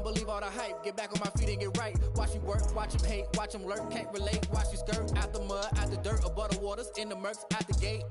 believe all the hype. Get back on my feet and get right. Watch you work, watch him hate, watch him lurk. Can't relate, watch you skirt. Out the mud, out the dirt, above the waters, in the murks, out the gate.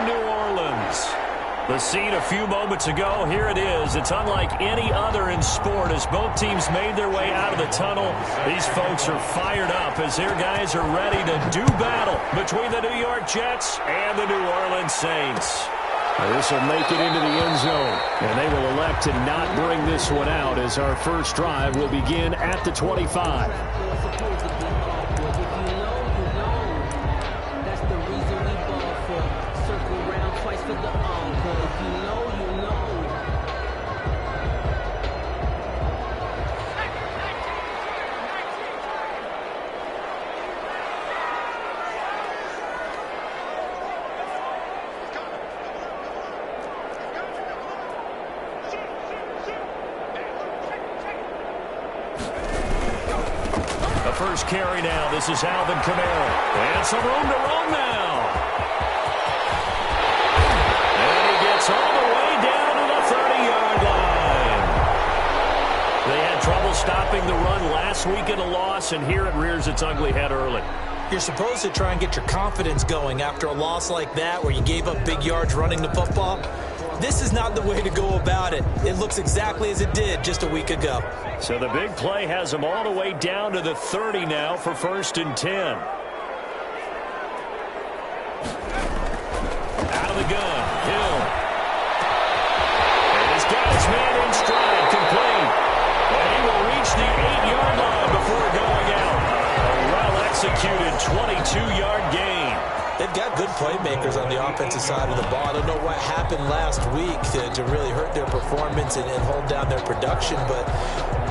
New Orleans. The scene a few moments ago, here it is. It's unlike any other in sport as both teams made their way out of the tunnel. These folks are fired up as their guys are ready to do battle between the New York Jets and the New Orleans Saints. This will make it into the end zone, and they will elect to not bring this one out as our first drive will begin at the 25. First carry now. This is Alvin Kamara. And some room to run now. And he gets all the way down to the 30-yard line. They had trouble stopping the run last week in a loss, and here it rears its ugly head early. You're supposed to try and get your confidence going after a loss like that where you gave up big yards running the football. This is not the way to go about it. It looks exactly as it did just a week ago. So the big play has them all the way down to the 30 now for 1st and 10. Out of the gun, Hill. And he's got his man in stride, complete. And he will reach the 8-yard line before going out. A well-executed 22-yard gain. They've got good playmakers on the offensive side of the ball. I don't know what happened last week to really hurt their performance and hold down their production, but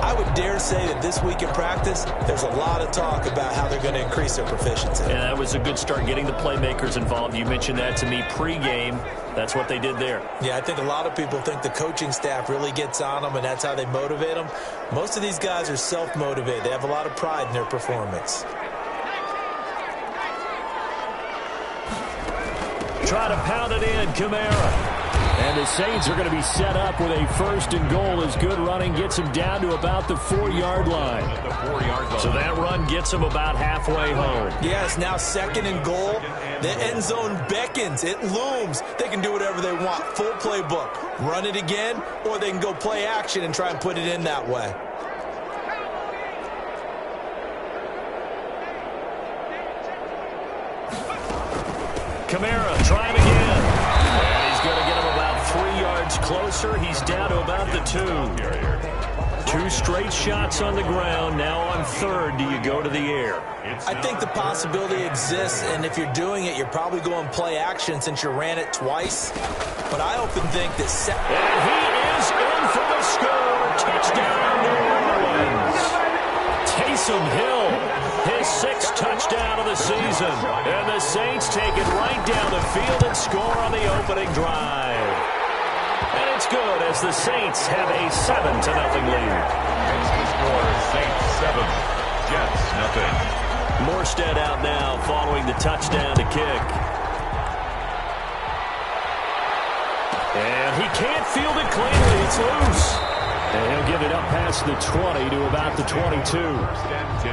I would dare say that this week in practice, there's a lot of talk about how they're going to increase their proficiency. And that was a good start, getting the playmakers involved. You mentioned that to me pregame. That's what they did there. Yeah, I think a lot of people think the coaching staff really gets on them, and that's how they motivate them. Most of these guys are self-motivated. They have a lot of pride in their performance. Try to pound it in, Kamara. And the Saints are going to be set up with a 1st and goal as good running gets them down to about the 4-yard line. So that run gets them about halfway home. Yeah, it's now 2nd and goal. The end zone beckons. It looms. They can do whatever they want. Full playbook. Run it again, or they can go play action and try and put it in that way. Kamara trying again. And he's going to get him about 3 yards closer. He's down to about the 2. 2 straight shots on the ground. Now on 3rd, do you go to the air? I think the possibility exists, and if you're doing it, you're probably going play action since you ran it twice. But I often think that... And he is in for the score. Touchdown, New Orleans. Taysom Hill, his 6th touchdown of the season. And the Saints take it right down the field and score on the opening drive. And it's good as the Saints have a 7-0 lead. Makes the score Saints 7, Jets 0. Morstead out now following the touchdown to kick. And he can't field it cleanly. It's loose. And he'll give it up past the 20 to about the 22. 1st and 10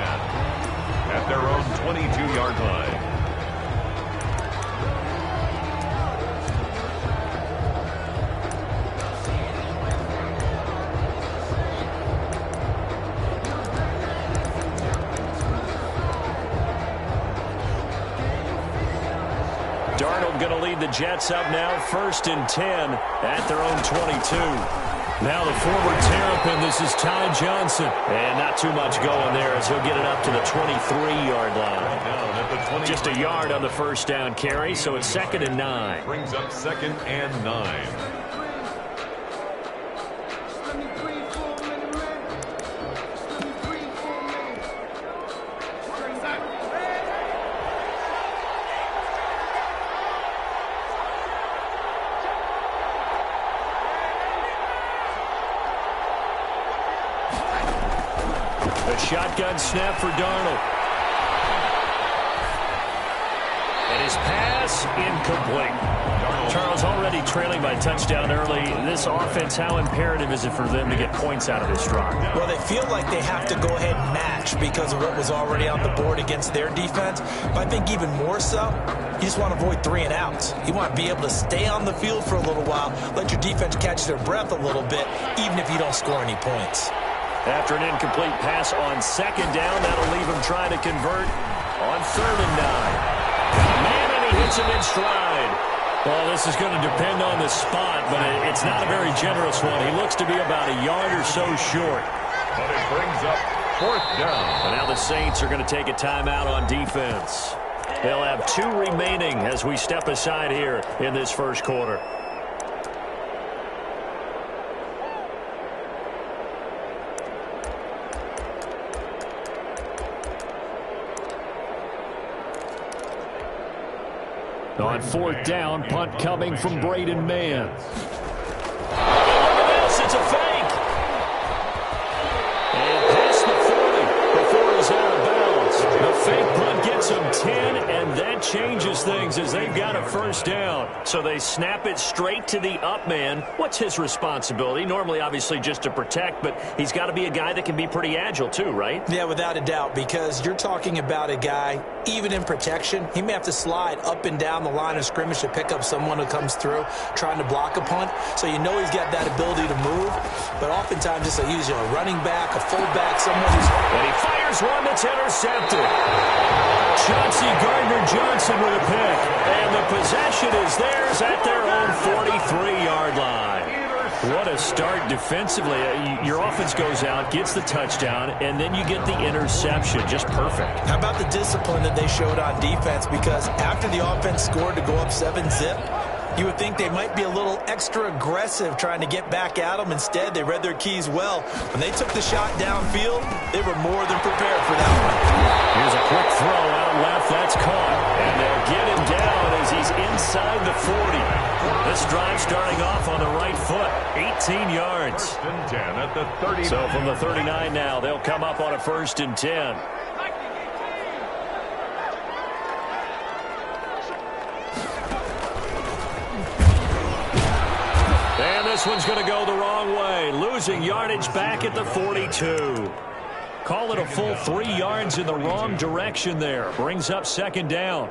at their own 22-yard line. Darnold going to lead the Jets up now, 1st and 10 at their own 22. Now the former Terrapin, this is Ty Johnson. And not too much going there as he'll get it up to the 23-yard line. Just a yard on the first down carry, so it's 2nd and 9. Brings up 2nd and 9. A shotgun snap for Darnold. And his pass incomplete. Charles, already trailing by touchdown early. This offense, how imperative is it for them to get points out of this drive? Well, they feel like they have to go ahead and match because of what was already on the board against their defense. But I think even more so, you just want to avoid 3 and outs. You want to be able to stay on the field for a little while, let your defense catch their breath a little bit, even if you don't score any points. After an incomplete pass on 2nd down, that'll leave him trying to convert on 3rd and 9. Man, and he hits him in stride. Well, this is going to depend on the spot, but it's not a very generous one. He looks to be about a yard or so short. But it brings up 4th down. And now the Saints are going to take a timeout on defense. They'll have 2 remaining as we step aside here in this first quarter. On 4th down, punt coming from Braden Mann. Oh, look at this, it's a fake. And past the 40 before he's out of bounds. The fake punt gets him 10, and that changes things as they've got a first down. So they snap it straight to the up man. What's his responsibility? Normally, obviously, just to protect, but he's got to be a guy that can be pretty agile too, right? Yeah, without a doubt, because you're talking about a guy, even in protection, he may have to slide up and down the line of scrimmage to pick up someone who comes through trying to block a punt. So you know he's got that ability to move, but oftentimes just usually a running back, a fullback, someone who's... And he fires one that's intercepted. Chauncey Gardner-Johnson with a pick. And the possession is theirs at their own 43-yard line. What a start defensively. Your offense goes out, gets the touchdown, and then you get the interception. Just perfect. How about the discipline that they showed on defense? Because after the offense scored to go up 7-zip, you would think they might be a little extra aggressive trying to get back at them. Instead, they read their keys well. When they took the shot downfield, they were more than prepared for that one. Here's a quick throw out left. That's caught. And they'll get him down as he's inside the 40. This drive starting off on the right foot. 18 yards. 1st and 10 at the 39. So from the 39 now, they'll come up on a 1st and 10. And this one's going to go the wrong way. Losing yardage back at the 42. Call it a full 3 yards in the wrong direction there. Brings up 2nd down.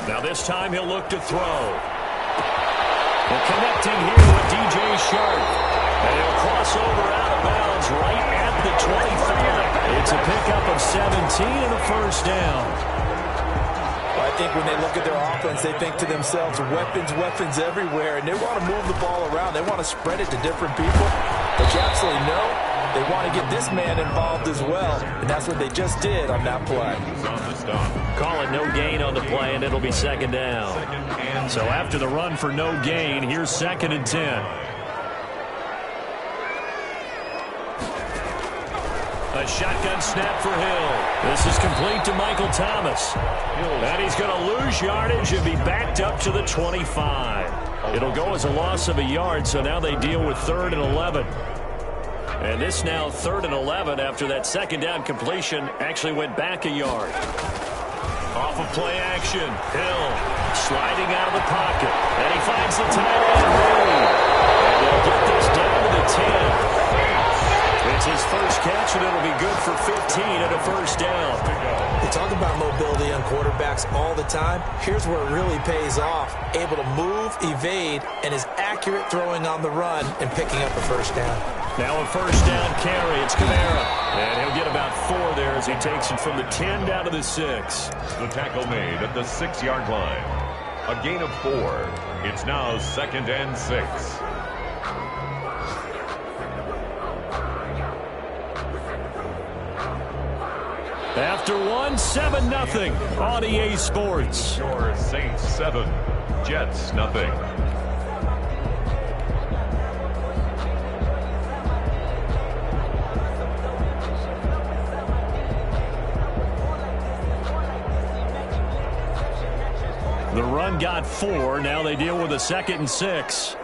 Now this time he'll look to throw. And connecting here with DJ Sharp. And he'll cross over out of bounds right at the 25. It's a pickup of 17 and a first down. Well, I think when they look at their offense, they think to themselves, weapons everywhere, and they want to move the ball around. They want to spread it to different people. But you absolutely know they want to get this man involved as well, and that's what they just did on that play. Call it no gain on the play, and it'll be 2nd down. So after the run for no gain, here's 2nd and 10. A shotgun snap for Hill. This is complete to Michael Thomas. And he's going to lose yardage and be backed up to the 25. It'll go as a loss of a yard, so now they deal with 3rd and 11. And this now 3rd and 11 after that 2nd down completion actually went back a yard. Off of play action, Hill sliding out of the pocket. And he finds the tight end Reed. And they'll get this down to the 10. It's his first catch, and it'll be good for 15 and a first down. They talk about mobility on young quarterbacks all the time. Here's where it really pays off. Able to move, evade, and is accurate throwing on the run and picking up a first down. Now a first down carry. It's Kamara. And he'll get about 4 there as he takes it from the 10 down to the 6. The tackle made at the 6-yard line. A gain of 4. It's now 2nd and 6. After 7-0 on EA Sports. Your Saints 7, Jets nothing. The run got 4. Now they deal with a 2nd and 6.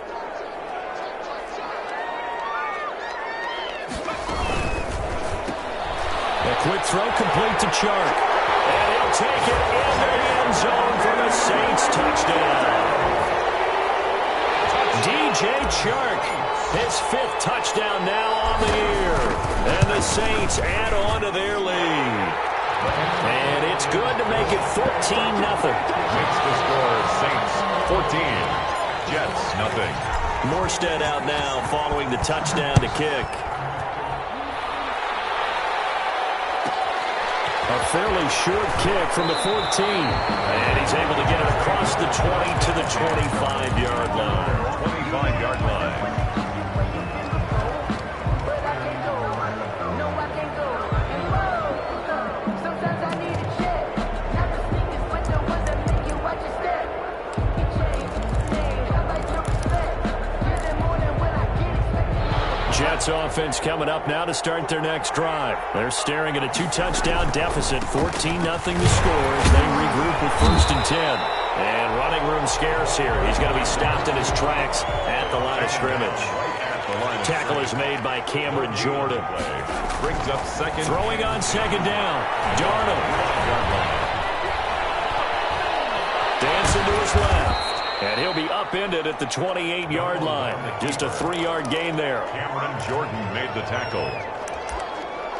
A quick throw complete to Chark. And he'll take it into the end zone for the Saints touchdown. DJ Chark, his 5th touchdown now on the year. And the Saints add on to their lead. And it's good to make it 14-0. Makes the score Saints 14, Jets nothing. Morstead out now following the touchdown to kick. A fairly short kick from the 14. And he's able to get it across the 20 to the 25-yard line. 25-yard line. Jets offense coming up now to start their next drive. They're staring at a 2-touchdown deficit, 14-0 to score as they regroup with 1st and 10. And running room scarce here. He's going to be stopped in his tracks at the line of scrimmage. Tackle is made by Cameron Jordan. Brings up 2nd. Throwing on 2nd down. Darnold. Dancing to his left. And he'll be upended at the 28-yard line. Just a 3-yard gain there. Cameron Jordan made the tackle.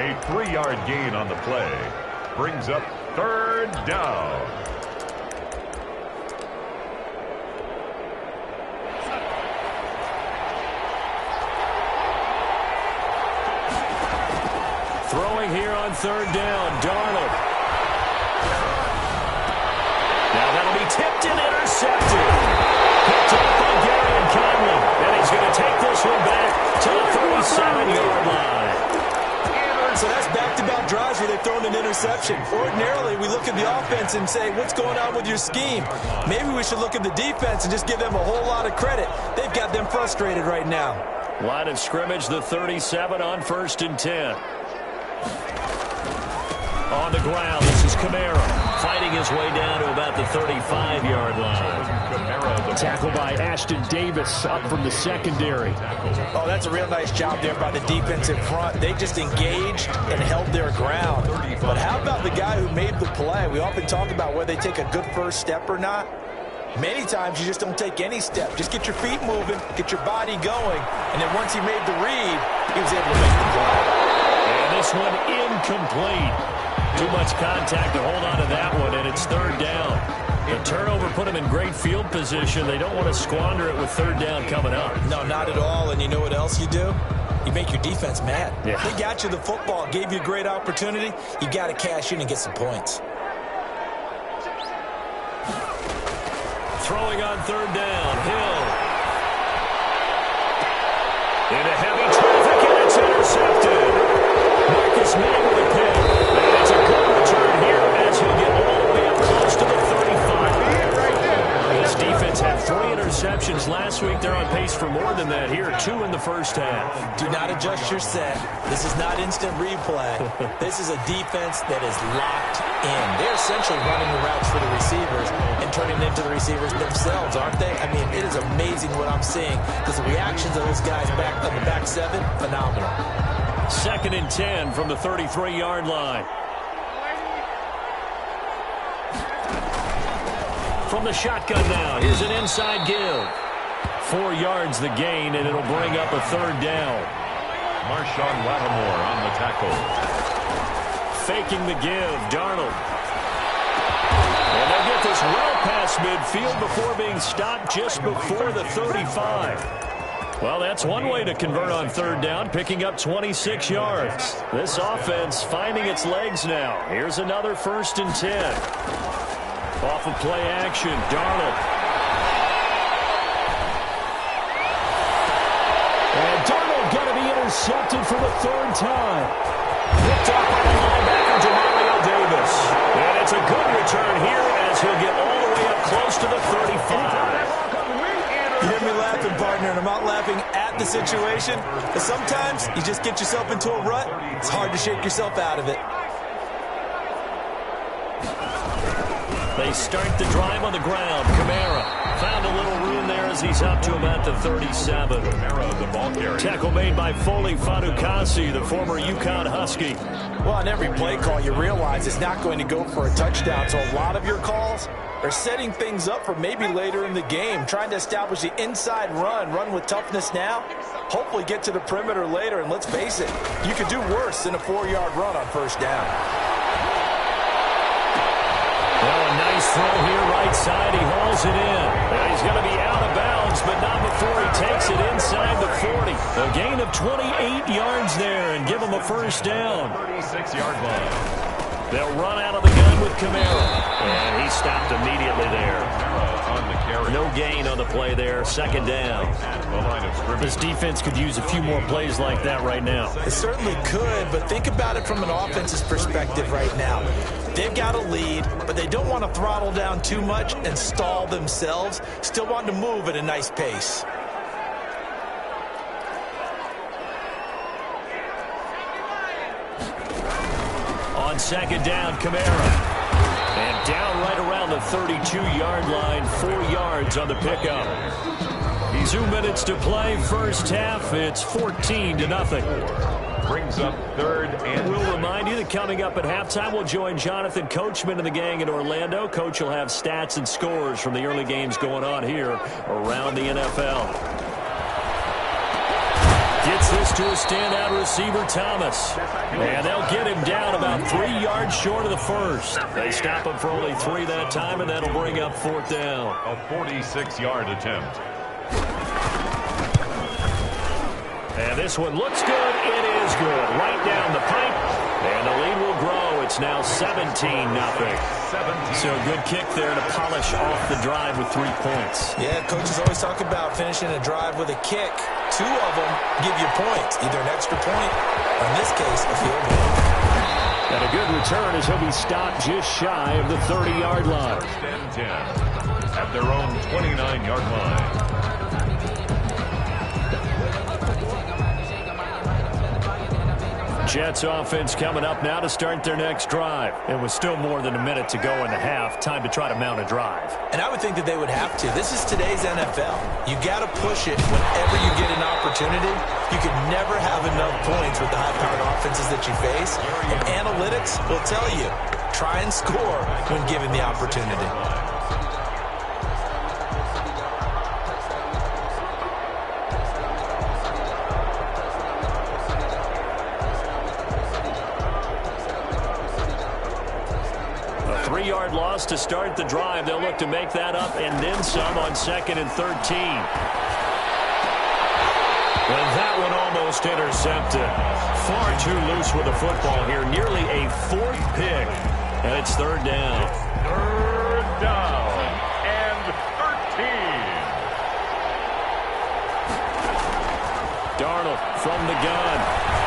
A 3-yard gain on the play. Brings up 3rd down. Throwing here on 3rd down. Darnold. Now that'll be tipped and intercepted. Picked up by Gary Conley. And he's going to take this one back to the 37-yard line. So that's back-to-back drives where they've thrown an interception. Ordinarily, we look at the offense and say, what's going on with your scheme? Maybe we should look at the defense and just give them a whole lot of credit. They've got them frustrated right now. Line of scrimmage, the 37 on 1st and 10. On the ground, this is Kamara fighting his way down to about the 35-yard line. Tackled by Ashton Davis up from the secondary. Oh, that's a real nice job there by the defense in front. They just engaged and held their ground. But how about the guy who made the play? We often talk about whether they take a good first step or not. Many times you just don't take any step. Just get your feet moving, get your body going, and then once he made the read, he was able to make the play. And this one incomplete. Too much contact to hold on to that one, and it's 3rd down. The turnover put them in great field position. They don't want to squander it with 3rd down coming up. No, not at all. And you know what else you do? You make your defense mad. Yeah. They got you the football, gave you a great opportunity. You got to cash in and get some points. Throwing on 3rd down, Hill. Into heavy traffic, and it's intercepted. Marcus May with a pick. And it's a good return here as he'll get all the way up close to the 35. This defense had 3 interceptions last week. They're on pace for more than that here. 2 in the first half. Do not adjust your set. This is not instant replay. This is a defense that is locked in. They're essentially running the routes for the receivers and turning them into the receivers themselves, aren't they? I mean, it is amazing what I'm seeing because the reactions of those guys back on the back 7, phenomenal. 2nd and 10 from the 33-yard line. From the shotgun now, here's an inside give. 4 yards the gain, and it'll bring up a 3rd down. Marshawn Lattimore on the tackle. Faking the give, Darnold. across midfield before being stopped just before the 35. Well, that's one way to convert on third down, picking up 26 yards. This offense finding its legs now. Here's another 1st and 10. Off of play action, Darnold. And Darnold going to be intercepted for the 3rd time. Picked up by the linebacker, Demario Davis. And it's a good return here as he'll get all the way up close to the 35. You hear me laughing, partner, and I'm not laughing at the situation. But sometimes you just get yourself into a rut. It's hard to shake yourself out of it. They start the drive on the ground. Kamara found a little room there as he's up to about the 37. Kamara, the ball carrier. Tackle made by Foley Fatukasi, the former UConn Husky. Well, on every play call, you realize it's not going to go for a touchdown. So a lot of your calls are setting things up for maybe later in the game, trying to establish the inside run with toughness now, hopefully get to the perimeter later. And let's face it, you could do worse than a 4-yard run on 1st down. Well, a nice throw here, right side. He hauls it in. And he's going to be out of bounds, but not before he takes it inside the 40. A gain of 28 yards there and give him a 1st down. 36-yard line. They'll run out of the gun with Kamara. And he stopped immediately there. On the carry. No gain on the play there. 2nd down. The line of scrimmage. This defense could use a few more plays like that right now. It certainly could, but think about it from an offense's perspective right now. They've got a lead, but they don't want to throttle down too much and stall themselves. Still want to move at a nice pace. On 2nd down, Kamara. And down right around the 32-yard line, 4 yards on the pickup. 2 minutes to play, 1st half. It's 14-0. Brings up 3rd and We'll remind you that coming up at halftime, we'll join Jonathan Coachman and the gang in Orlando. Coach will have stats and scores from the early games going on here around the NFL. Gets this to a standout receiver, Thomas. And they'll get him down about 3 yards short of the 1st. They stop him for only 3 that time, and that'll bring up 4th down. a 46-yard attempt. And this one looks good. It is good. Right down the pipe. And the lead will grow. It's now 17-0. So a good kick there to polish off the drive with 3 points. Yeah, coaches always talk about finishing a drive with a kick. 2 of them give you points, either an extra point or, in this case, a field goal. And a good return as he'll be stopped just shy of the 30-yard line. 1st and 10 at their own 29-yard line. Jets offense coming up now to start their next drive. It was still more than a minute to go in the half. Time to try to mount a drive. And I would think that they would have to. This is today's NFL. You got to push it whenever you get an opportunity. You can never have enough points with the high-powered offenses that you face. And analytics will tell you, try and score when given the opportunity. A 3-yard loss to start the drive. They'll look to make that up and then some on 2nd and 13. And that one almost intercepted. Far too loose with the football here. Nearly a 4th pick. And it's 3rd down. 3rd down and 13. Darnold from the gun.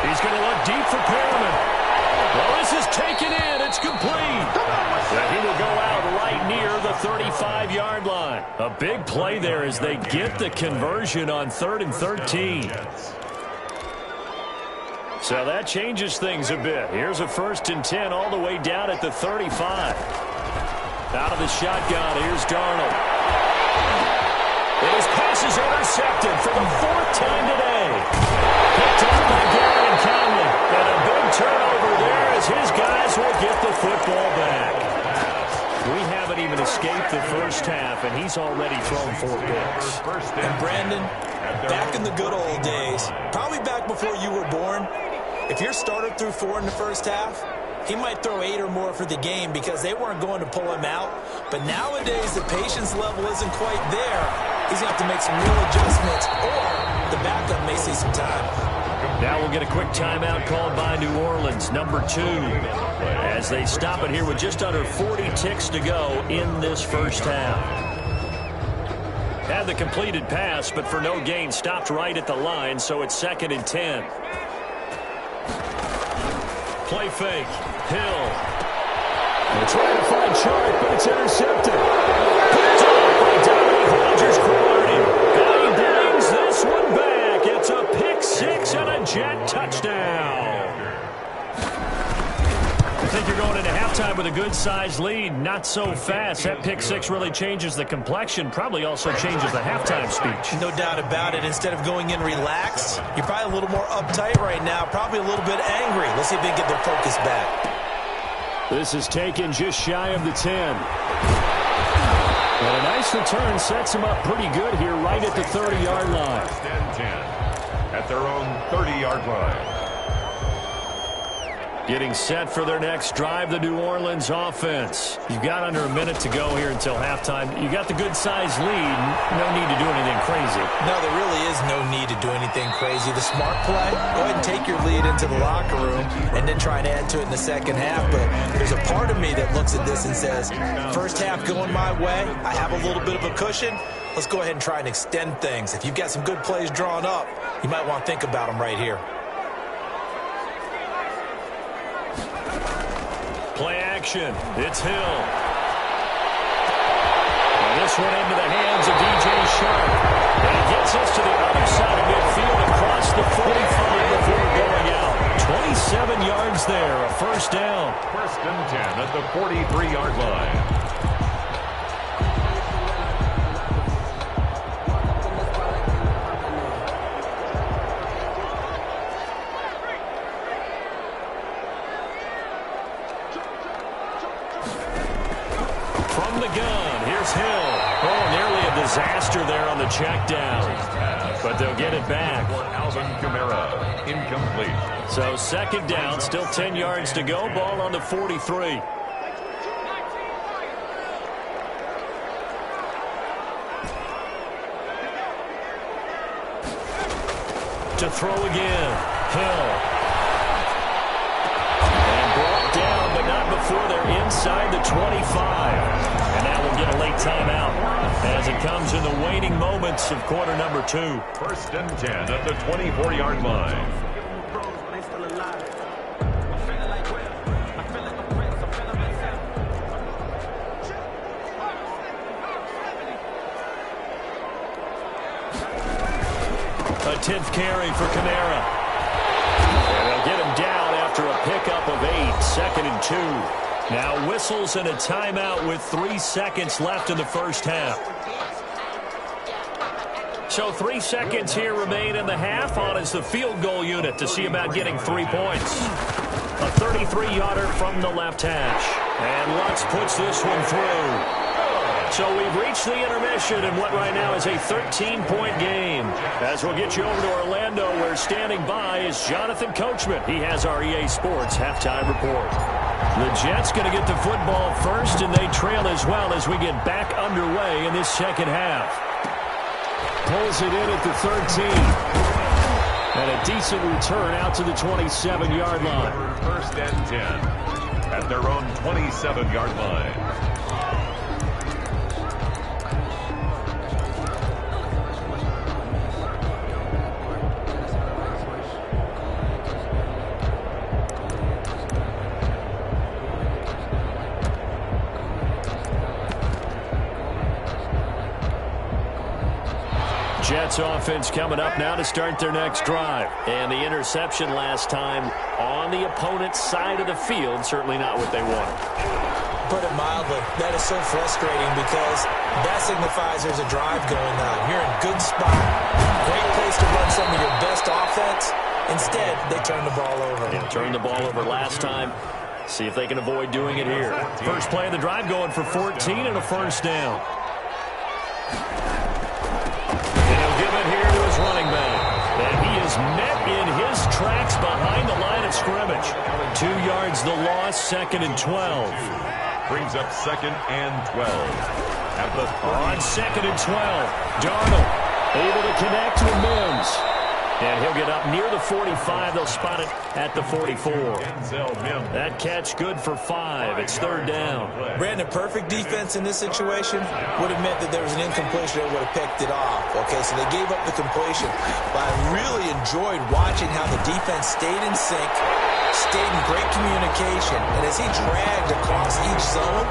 He's going to look deep for Perriman. Well, this is taken in. It's complete. And he will go out right near the 35-yard line. A big play there as they get the conversion on 3rd and 13. So that changes things a bit. Here's a 1st and 10 all the way down at the 35. Out of the shotgun, here's Darnold. And his pass is intercepted for the 4th time today. Picked up by Gary Conley. And a big turnover there as his guys will get the football back. We haven't even escaped the 1st half, and he's already thrown 4 picks. And Brandon, back in the good old days, probably back before you were born, if your starter threw 4 in the 1st half, he might throw 8 or more for the game because they weren't going to pull him out. But nowadays, the patience level isn't quite there. He's going to have to make some real adjustments, or the backup may see some time. Now we'll get a quick timeout called by New Orleans, number 2, as they stop it here with just under 40 ticks to go in this first half. Had the completed pass, but for no gain, stopped right at the line, so it's 2nd and 10. Play fake. Hill. They're trying to find Chark, but it's intercepted. Picked up by Dominique Rodgers-Cromartie. And he brings this one back. It's a pick 6 and a Jet touchdown. I think you're going into halftime with a good-sized lead. Not so fast. That pick 6 really changes the complexion. Probably also changes the halftime speech. No doubt about it. Instead of going in relaxed, you're probably a little more uptight right now. Probably a little bit angry. Let's see if they can get their focus back. This is taken just shy of the 10. And a nice return sets them up pretty good here right at the 30-yard line. 10 at their own 30-yard line. Getting set for their next drive, the New Orleans offense. You've got under a minute to go here until halftime. You got the good-sized lead. No need to do anything crazy. No, there really is no need to do anything crazy. The smart play, go ahead and take your lead into the locker room and then try and add to it in the second half. But there's a part of me that looks at this and says, first half going my way, I have a little bit of a cushion. Let's go ahead and try and extend things. If you've got some good plays drawn up, you might want to think about them right here. Play action. It's Hill. And this one into the hands of DJ Sharp. And he gets us to the other side of midfield across the 45 before going out. 27 yards there, a first down. 1st and 10 at the 43-yard line. Disaster there on the check down, but they'll get it back. Alvin Kamara, incomplete. So 2nd down, still 10 yards to go, ball on the 43. To throw again, Hill. And brought down, but not before they're inside the 25. And now we'll get a late timeout as it comes in the waning moments of quarter number 2. 1st and 10 at the 24-yard line. A 10th carry for Kamara. And they'll get him down after a pickup of 8, 2nd and 2. Now whistles and a timeout with 3 seconds left in the first half. So 3 seconds here remain in the half. On is the field goal unit to see about getting 3 points. A 33-yarder from the left hash. And Lutz puts this one through. So we've reached the intermission in what right now is a 13-point game. As we'll get you over to Orlando, where standing by is Jonathan Coachman. He has our EA Sports halftime report. The Jets going to get the football first, and they trail as well as we get back underway in this second half. Pulls it in at the 13. And a decent return out to the 27-yard line. 1st and 10 at their own 27-yard line. Jets offense coming up now to start their next drive. And the interception last time on the opponent's side of the field, certainly not what they wanted. Put it mildly, that is so frustrating because that signifies there's a drive going on. You're in good spot, great place to run some of your best offense. Instead, they turn the ball over. Yeah, turned the ball over last time. See if they can avoid doing it here. First play of the drive going for 14 and a first down. And he'll give it here to his running back. And he is is met in his tracks behind the line of scrimmage. 2 yards the loss, 2nd and 12. Brings up 2nd and 12. On 2nd and 12, Darnold able to connect with Mims. And he'll get up near the 45. They'll spot it at the 44. That catch good for 5. It's 3rd down. Brandon, perfect defense in this situation would have meant that there was an incompletion that would have picked it off. Okay, so they gave up the completion. But I really enjoyed watching how the defense stayed in sync, stayed in great communication. And as he dragged across each zone,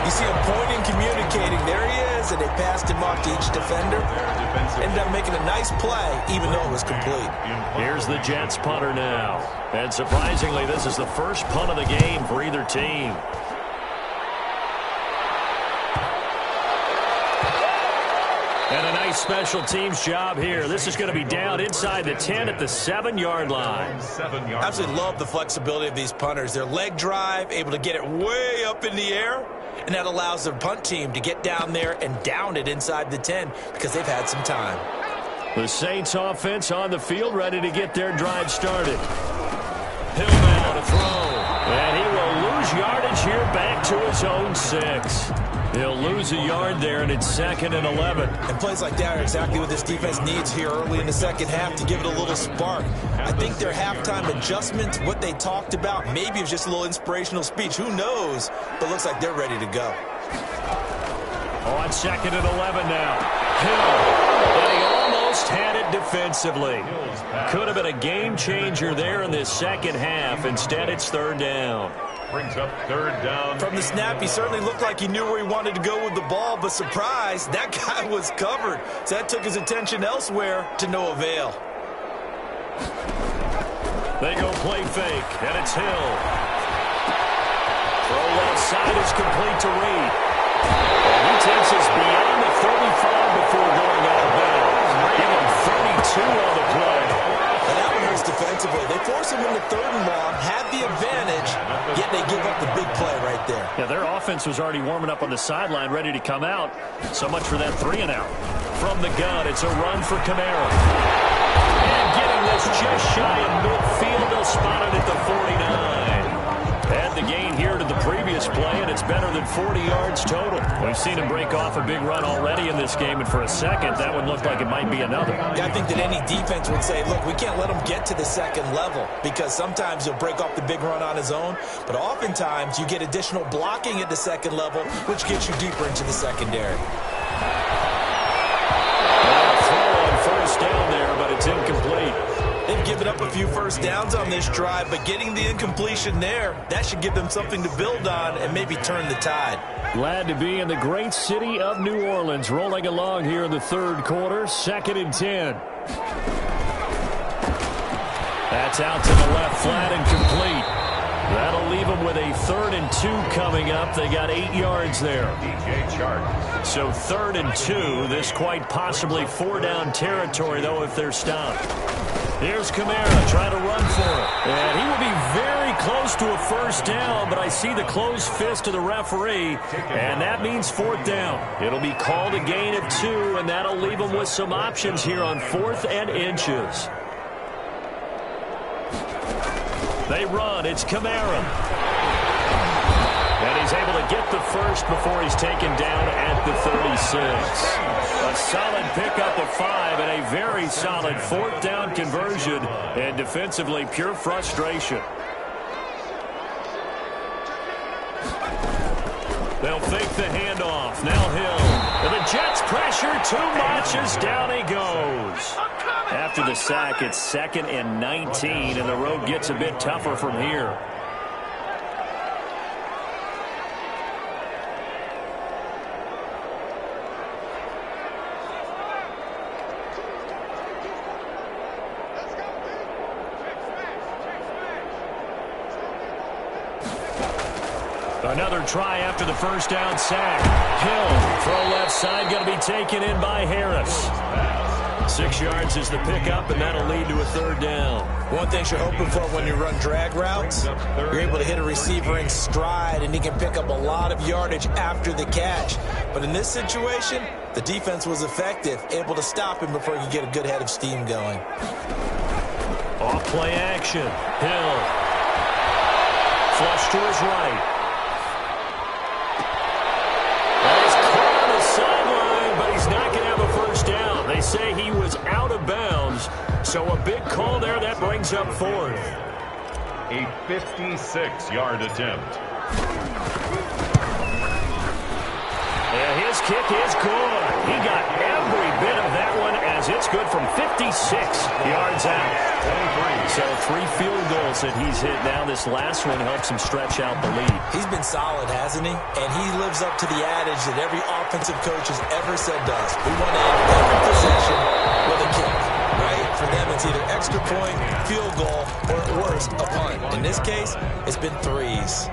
you see him pointing, communicating. There he is, and they passed him off to each defender. Ended up making a nice play, even though it was complete. Here's the Jets punter now. And surprisingly, this is the first punt of the game for either team. And a nice special teams job here. This is going to be down inside the 10 at the 7-yard line. I absolutely love the flexibility of these punters. Their leg drive, able to get it way up in the air, and that allows their punt team to get down there and down it inside the 10 because they've had some time. The Saints offense on the field, ready to get their drive started. Hill now to throw. And he will lose yardage here back to his own 6. He'll lose a yard there, and it's 2nd and 11. And plays like that are exactly what this defense needs here early in the second half to give it a little spark. I think their halftime adjustment, what they talked about, maybe it was just a little inspirational speech. Who knows? But looks like they're ready to go. On 2nd and 11 now. Hill. And he almost had it defensively. Could have been a game changer there in this second half. Instead, it's 3rd down. Brings up 3rd down. From the snap, he certainly looked like he knew where he wanted to go with the ball, but surprise, that guy was covered. So that took his attention elsewhere to no avail. They go play fake, and it's Hill. Throw left side is complete to Reed. And he takes us beyond the 35 before going out of bounds. Give him 32 on the play. And that one hurts defensively. They force him into 3rd and long, had the advantage, yet they give up the big play right there. Yeah, their offense was already warming up on the sideline, ready to come out. So much for that 3 and out. From the gun, it's a run for Kamara. And getting this just shy of midfield, they'll spot it at the 49. Add the gain here to the previous play, and it's better than 40 yards total. We've seen him break off a big run already in this game, and for a second, that one looked like it might be another. Yeah, I think that any defense would say, look, we can't let him get to the 2nd level because sometimes he'll break off the big run on his own, but oftentimes you get additional blocking at the 2nd level, which gets you deeper into the secondary. Throw on 1st down there, but it's incomplete. They've given up a few first downs on this drive, but getting the incompletion there, that should give them something to build on and maybe turn the tide. Glad to be in the great city of New Orleans, rolling along here in the 3rd quarter, 2nd and 10. That's out to the left, flat and complete. That'll leave them with a 3rd and 2 coming up. They got 8 yards there. So 3rd and 2, this quite possibly 4-down territory, though, if they're stopped. Here's Kamara trying to run for it. And he will be very close to a 1st down, but I see the closed fist of the referee, and that means 4th down. It'll be called a gain of 2, and that'll leave them with some options here on 4th and inches. They run. It's Kamara. And he's able to get the 1st before he's taken down at the 36. A solid pickup of 5 and a very solid 4th down conversion. And defensively, pure frustration. They'll fake the handoff. Now Hill. And the Jets pressure too much as down he goes. After the sack, it's 2nd and 19, and the road gets a bit tougher from here. Another try after the 1st down sack. Hill, throw left side, going to be taken in by Harris. 6 yards is the pickup, and that'll lead to a 3rd down. One thing you're hoping for when you run drag routes, you're able to hit a receiver in stride, and he can pick up a lot of yardage after the catch. But in this situation, the defense was effective, able to stop him before he could get a good head of steam going. Off play action. Hill. Flush to his right. He's caught on the sideline, but he's not going to have a first down. They say he was out of bounds, so a big call there. That brings up fourth. A 56-yard attempt. And his kick is good. He got every bit of that one as it's good from 56 yards out. 23. So 3 field goals that he's hit now. This last one helps him stretch out the lead. He's been solid, hasn't he? And he lives up to the adage that every offensive coach has ever said to us. We want to end every possession with a kick, right? For them, it's either extra point, field goal, or at worst, a punt. In this case, it's been threes.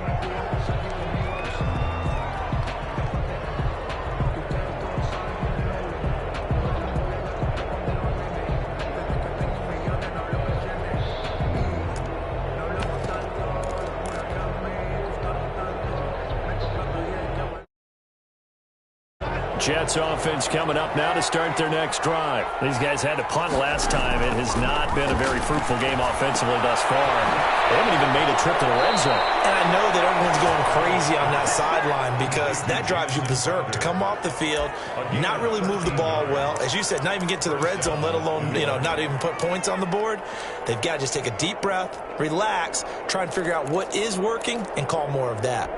Jets offense coming up now to start their next drive. These guys had to punt last time. It has not been a very fruitful game offensively thus far. They haven't even made a trip to the red zone. And I know that everyone's going crazy on that sideline because that drives you berserk to come off the field, not really move the ball well. As you said, not even get to the red zone, let alone, not even put points on the board. They've got to just take a deep breath, relax, try and figure out what is working, and call more of that.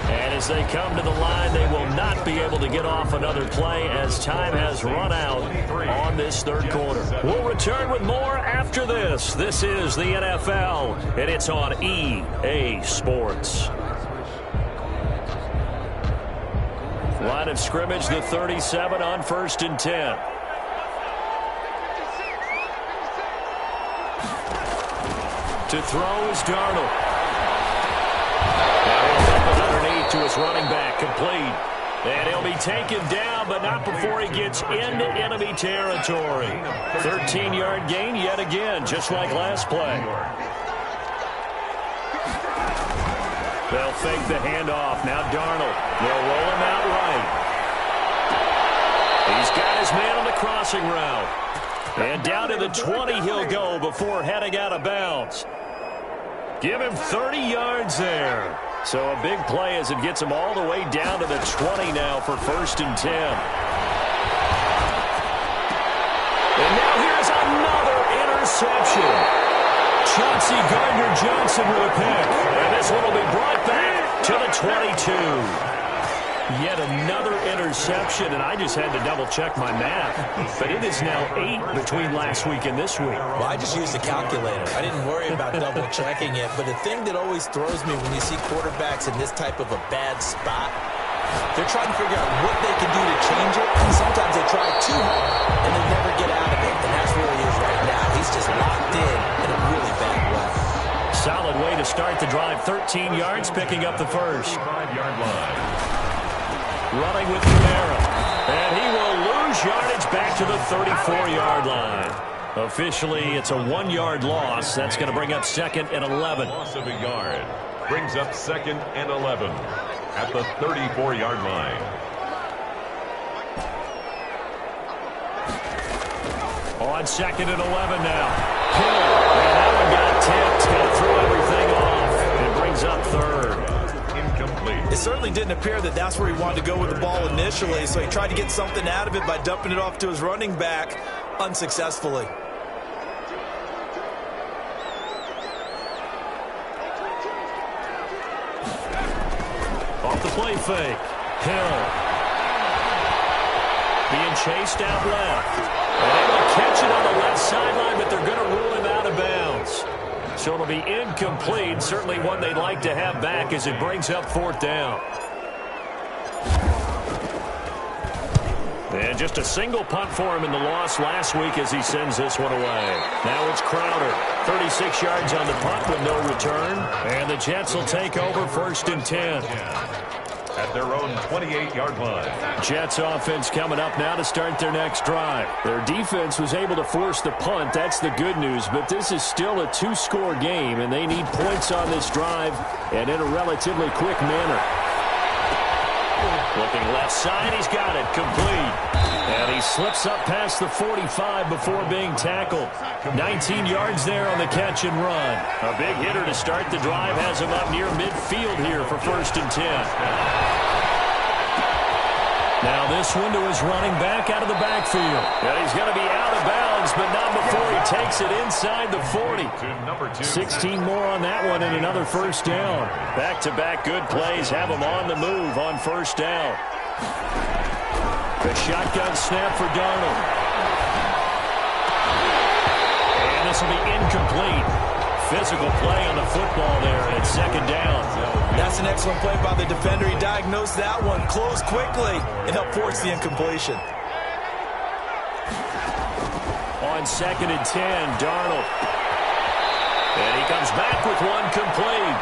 And as they come to the line, they will not be able to get off another play as time has run out on this third quarter. We'll return with more after this. This is the NFL, and it's on EA Sports. Line of scrimmage, the 37 on 1st and 10. To throw is Darnold. To his running back, complete. And he'll be taken down, but not before he gets into enemy territory. 13-yard gain yet again, just like last play. They'll fake the handoff. Now Darnold. They'll roll him out right. He's got his man on the crossing route. And down to the 20 he'll go before heading out of bounds. Give him 30 yards there. So a big play as it gets him all the way down to the 20 now for 1st and 10. And now here's another interception. Chauncey Gardner-Johnson with a pick. And this one will be brought back to the 22. Yet another interception, and I just had to double-check my math. But it is now 8 between last week and this week. Well, I just used a calculator. I didn't worry about double-checking it. But the thing that always throws me when you see quarterbacks in this type of a bad spot, they're trying to figure out what they can do to change it. And sometimes they try too hard, and they never get out of it. And that's where he is right now. He's just locked in a really bad way. Solid way to start the drive. 13 yards, picking up the first. 5-yard line. Running with Kamara. And he will lose yardage back to the 34-yard line. Officially, it's a 1-yard loss. That's going to bring up 2nd and 11. Loss of a yard. Brings up 2nd and 11 at the 34-yard line. On 2nd and 11 now. Hill. And that one got tipped. Going to throw everything off. It brings up 3rd. Incomplete. It certainly didn't appear that that's where he wanted to go with the ball initially, so he tried to get something out of it by dumping it off to his running back unsuccessfully. Off the play fake. Hill. Being chased out left. And able to catch it on the left sideline, but they're going to rule him out of bounds. So it'll be incomplete. Certainly one they'd like to have back as it brings up 4th down. And just a single punt for him in the loss last week as he sends this one away. Now it's Crowder. 36 yards on the punt with no return. And the Jets will take over 1st and 10. At their own 28-yard line. Jets offense coming up now to start their next drive. Their defense was able to force the punt. That's the good news. But this is still a 2-score game, and they need points on this drive and in a relatively quick manner. Looking left side, he's got it, complete. And he slips up past the 45 before being tackled. 19 yards there on the catch and run. A big hitter to start the drive has him up near midfield here for 1st and 10. Now this one to his running back out of the backfield. And he's going to be out of bounds, but not before he takes it inside the 40. 16 more on that one and another 1st down. Back-to-back good plays have him on the move on 1st down. The shotgun snap for Darnold. And this will be incomplete. Physical play on the football there, and it's 2nd down. That's an excellent play by the defender. He diagnosed that one, closed quickly, and helped force the incompletion. On 2nd and 10, Darnold. And he comes back with one complete.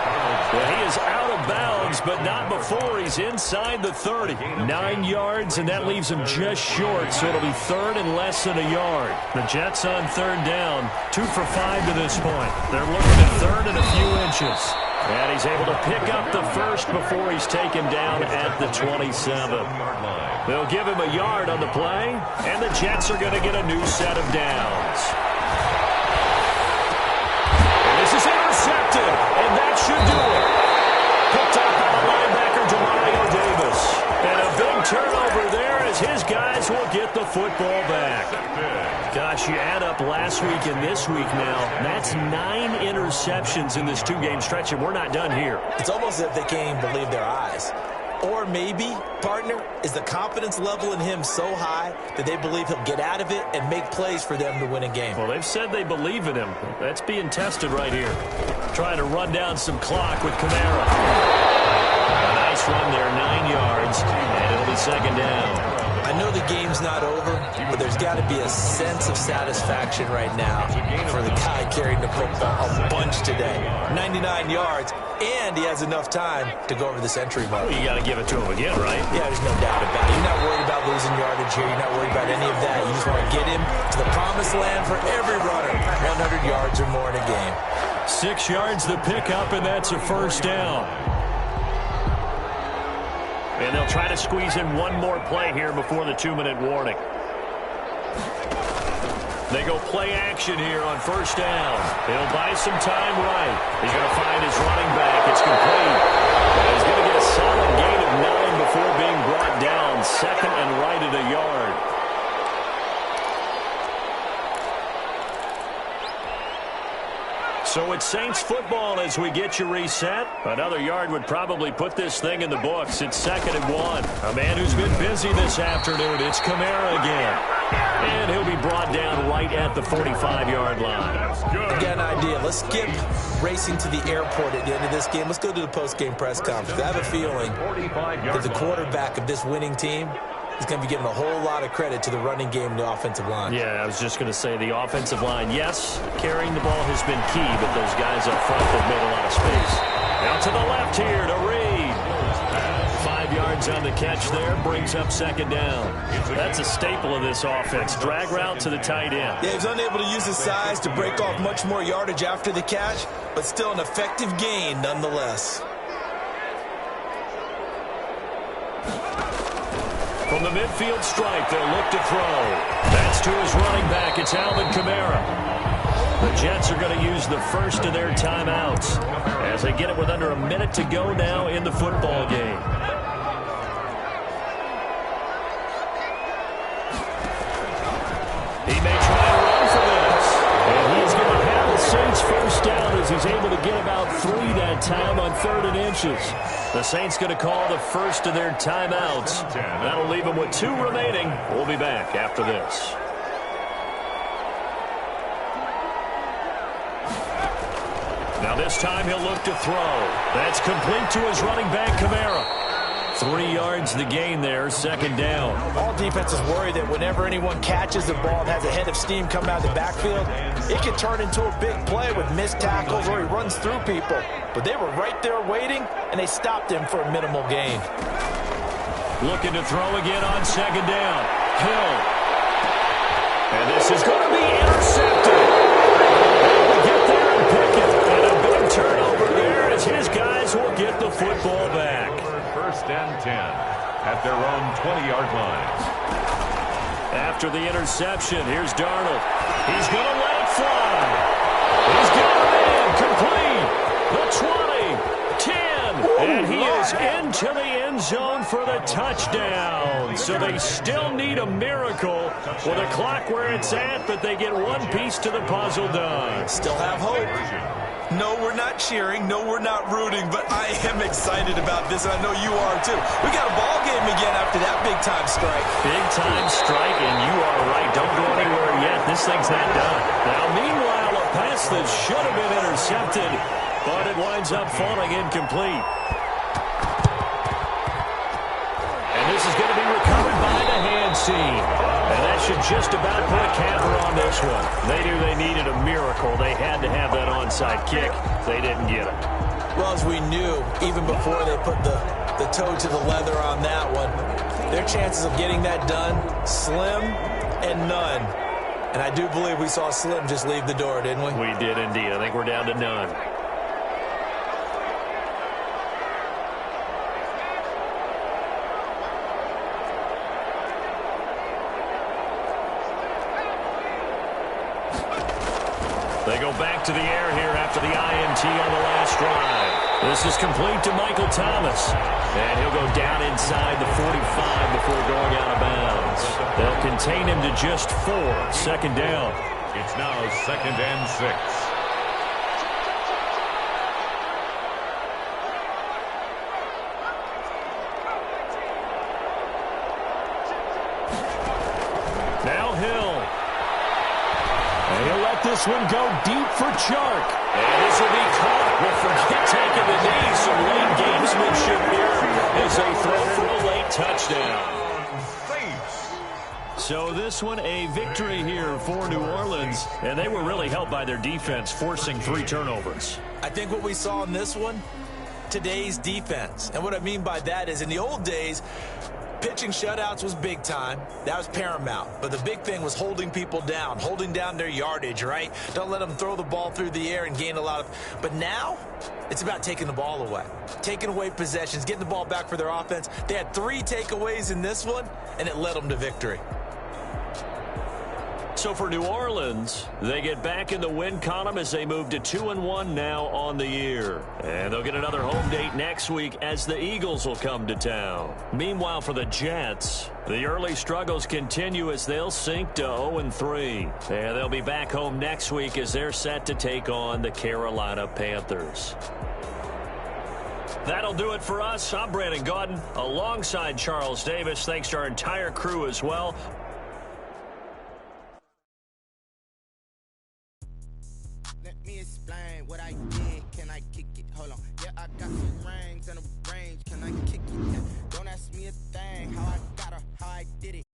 Well, he is out of bounds, but not before he's inside the 30. 9 yards, and that leaves him just short, so it'll be 3rd and less than a yard. The Jets on 3rd down, 2 for 5 to this point. They're looking at 3rd and a few inches. And he's able to pick up the first before he's taken down at the 27. They'll give him a yard on the play, and the Jets are going to get a new set of downs. This is intercepted, and that should do it. Picked up by the linebacker, Demario Davis. And a big turnover there as his guys will get the football back. Gosh, you add up last week and this week now, that's 9 interceptions in this 2-game stretch, and we're not done here. It's almost as if they can't even believe their eyes. Or maybe, partner, is the confidence level in him so high that they believe he'll get out of it and make plays for them to win a game. Well, they've said they believe in him. That's being tested right here. Trying to run down some clock with Kamara. A nice run there, 9 yards, and it'll be 2nd down. I know the game's not over, but there's got to be a sense of satisfaction right now for the guy carrying the football a bunch today. 99 yards, and he has enough time to go over the century mark. Well, you got to give it to him again, right? Yeah, there's no doubt about it. You're not worried about losing yardage here. You're not worried about any of that. You just want to get him to the promised land for every runner. 100 yards or more in a game. 6 yards the pickup, and that's a 1st down. And they'll try to squeeze in one more play here before the 2-minute warning. They go play action here on 1st down. He'll buy some time right. He's going to find his running back. It's complete. And he's going to get a solid gain of 9 before being brought down. 2nd and right at a yard. So it's Saints football as we get you reset. Another yard would probably put this thing in the books. It's 2nd and 1. A man who's been busy this afternoon. It's Kamara again. And he'll be brought down right at the 45-yard line. I got an idea. Let's skip racing to the airport at the end of this game. Let's go to the post-game press conference. I have a feeling that the quarterback of this winning team is going to be giving a whole lot of credit to the running game and the offensive line. Yeah, I was just going to say the offensive line, yes, carrying the ball has been key, but those guys up front have made a lot of space. Out to the left here to Reed. 5 yards on the catch there, brings up 2nd down. That's a staple of this offense. Drag route to the tight end. Yeah, he was unable to use his size to break off much more yardage after the catch, but still an effective gain nonetheless. From the midfield stripe, they'll look to throw. That's to his running back. It's Alvin Kamara. The Jets are going to use the first of their timeouts as they get it with under a minute to go now in the football game. He may try to run for this. And he's going to have the Saints first down as he's able to get about 3 that time on 3rd and inches. The Saints going to call the first of their timeouts. That'll leave them with 2 remaining. We'll be back after this. Now this time he'll look to throw. That's complete to his running back, Kamara. 3 yards the gain there, 2nd down. All defenses worry that whenever anyone catches the ball and has a head of steam coming out of the backfield, it can turn into a big play with missed tackles or he runs through people. But they were right there waiting, and they stopped him for a minimal gain. Looking to throw again on 2nd down. Hill. And this is going to be intercepted. Able to get there and pick it. And a big turnover there as his guys will get the football back. 1st and 10. at their own 20-yard line. After the interception, here's Darnold. He's going to let it fly. He's got it in, complete. The 20, 10, and he is into the end zone for the touchdown. So they still need a miracle with a clock where it's at, but they get one piece to the puzzle done. Still have hope. No, we're not cheering. No, we're not rooting, but I am excited about this, and I know you are too. We got a ball game again after that big-time strike. Big-time strike, and you are right. Don't go anywhere yet. This thing's not done. Now, meanwhile, a pass that should have been intercepted, but it winds up falling incomplete. And this is going to be recovered by the hand team. And that should just about put a capper on this one. They knew they needed a miracle. They had to have that onside kick. They didn't get it. Well, as we knew, even before they put the toe to the leather on that one, their chances of getting that done, slim and none. And I do believe we saw Slim just leave the door, didn't we? We did indeed. I think we're down to none. They go back to the air here after the INT on the last drive. This is complete to Michael Thomas. And he'll go down inside the 45 before going out of bounds. They'll contain him to just 4. Second down. It's now 2nd and 6. Now Hill. And he'll let this one go deep for Chark. And this will be caught. We'll forget taking the knee. Some late gamesmanship here as they throw for a late touchdown. So this one a victory here for New Orleans. And they were really helped by their defense, forcing 3 turnovers. I think what we saw in this one, today's defense. And what I mean by that is in the old days, pitching shutouts was big time. That was paramount. But the big thing was holding people down, holding down their yardage, right? Don't let them throw the ball through the air and gain a lot of... But now, it's about taking the ball away. Taking away possessions, getting the ball back for their offense. They had 3 takeaways in this one, and it led them to victory. So for New Orleans, they get back in the win column as they move to 2-1 now on the year. And they'll get another home date next week as the Eagles will come to town. Meanwhile, for the Jets, the early struggles continue as they'll sink to 0-3. And they'll be back home next week as they're set to take on the Carolina Panthers. That'll do it for us. I'm Brandon Gaudin alongside Charles Davis. Thanks to our entire crew as well. Let me explain what I did. Can I kick it? Hold on. Yeah, I got some rings and a range. Can I kick it? Yeah. Don't ask me a thing. How I got her, how I did it.